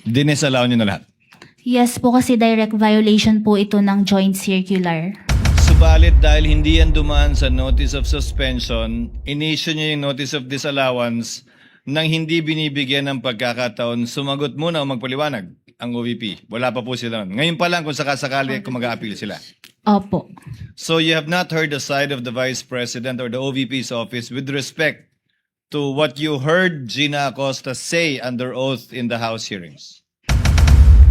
Dinisallow nyo na lahat. Yes po, kasi direct violation po ito ng joint circular. Subalit dahil hindi yan dumaan sa notice of suspension, in-issue nyo yung notice of disallowance nang hindi binibigyan ng pagkakataon, sumagot muna o magpaliwanag ang OVP. Wala pa po sila. Ngayon pa lang kung sakasakali kung mag-a-appeal sila. Opo. So you have not heard the side of the Vice President or the OVP's office with respect to what you heard Gina Acosta say under oath in the House hearings.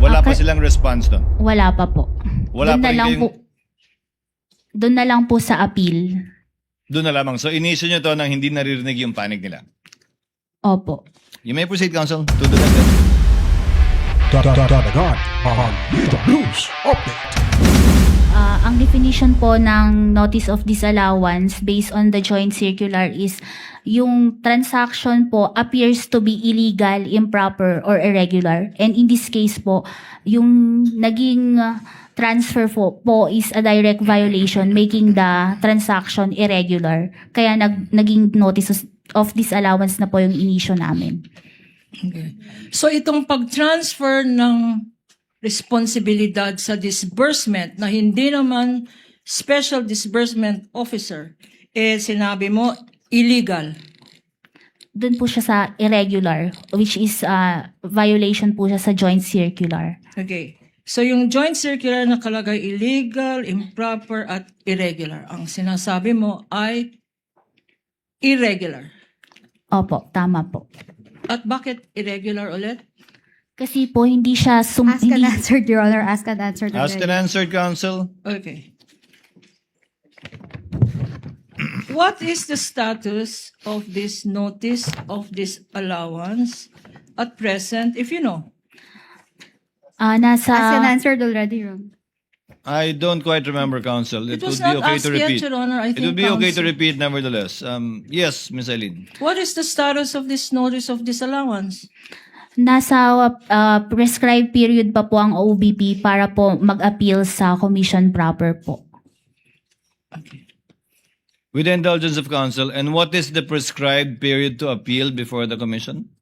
Wala pa Okay. silang response doon. Wala pa po. Wala Doon pa na rin lang kayong- po. Doon na lang po sa appeal. Doon na lamang. So in-issue nyo to nang hindi naririnig yung panig nila. Opo. You may proceed, Counsel, to the record. Dadagan ang Dito News Update. Ang definition po ng notice of disallowance based on the joint circular is yung transaction po appears to be illegal, improper, or irregular. And in this case po, yung naging transfer po is a direct violation, making the transaction irregular. Kaya naging notice of disallowance na po yung inisyo namin. Okay. So itong pag-transfer ng responsibilidad sa disbursement na hindi naman special disbursement officer, sinabi mo illegal. Doon po siya sa irregular, which is violation po siya sa joint circular. Okay. So yung joint circular nakalagay illegal, improper, at irregular. Ang sinasabi mo ay irregular. Opo, tama po. At bakit irregular ulit? Kasi po hindi siya Ask and hindi, answered, Your Honor. Ask and answered. Asked and answered, Counsel. Okay. What is the status of this notice of disallowance at present, if you know? Ask and nasa answered already, Your Honor. I don't quite remember, Counsel. It It was would be not okay asked to yet, repeat. Your Honor. I It think would be okay to Counsel- repeat, nevertheless. Yes, Ms. Eileen. What is the status of this notice of disallowance? nasa prescribed period pa po ang OBP para po mag-appeal sa commission proper po. Okay. With the indulgence of Counsel, and what is the prescribed period to appeal before the Commission?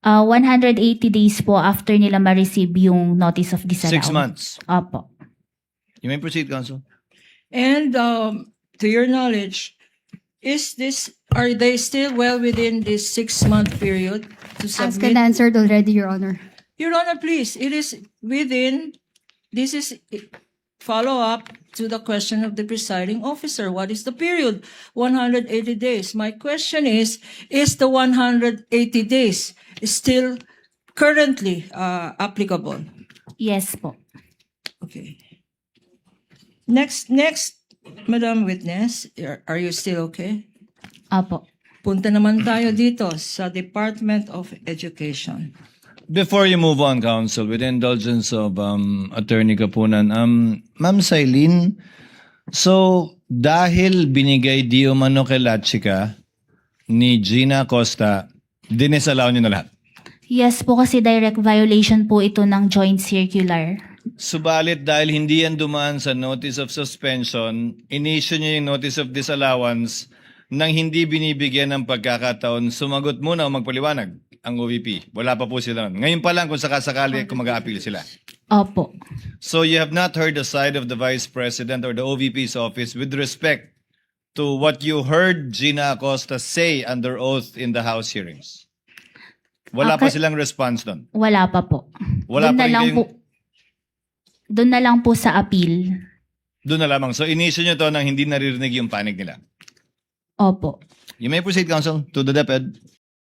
180 days po after nila ma-receive yung notice of disallowance. 6 months. Opo. You may proceed, Counsel. And to your knowledge, are they still well within this 6-month period to Ask and submit? answered already, Your Honor. Your Honor, please, it is within, this is follow-up to the question of the presiding officer. What is the period? 180 days. My question is the 180 days still currently applicable? Yes po. Okay. Next, Madam Witness, are you still okay? Opo. Punta naman tayo dito sa Department of Education. Before you move on, Counsel, with the indulgence of Attorney Kapunan, Ma'am Sailin, so dahil binigay di umano kay Latchika ni Gina Acosta, dinisallow nyo na lahat. Yes po, kasi direct violation po ito ng joint circular. Subalit dahil hindi yan dumaan sa notice of suspension, in-issue nyo yung notice of disallowance nang hindi binibigyan ng pagkakataon, sumagot muna o magpaliwanag ang OVP. Wala pa po sila. Ngayon pa lang kung sakasakali kung mag-a-appeal sila. Opo. So you have not heard the side of the Vice President or the OVP's office with respect to what you heard Gina Acosta say under oath in the House hearings. Wala pa Okay. silang response doon. Wala pa po. Wala Doon pa na rin lang kayong- po. Doon na lang po sa appeal. Doon na lamang. So in-issue nyo to nang hindi naririnig yung panig nila. Opo. You may proceed, Counsel, to the DepEd.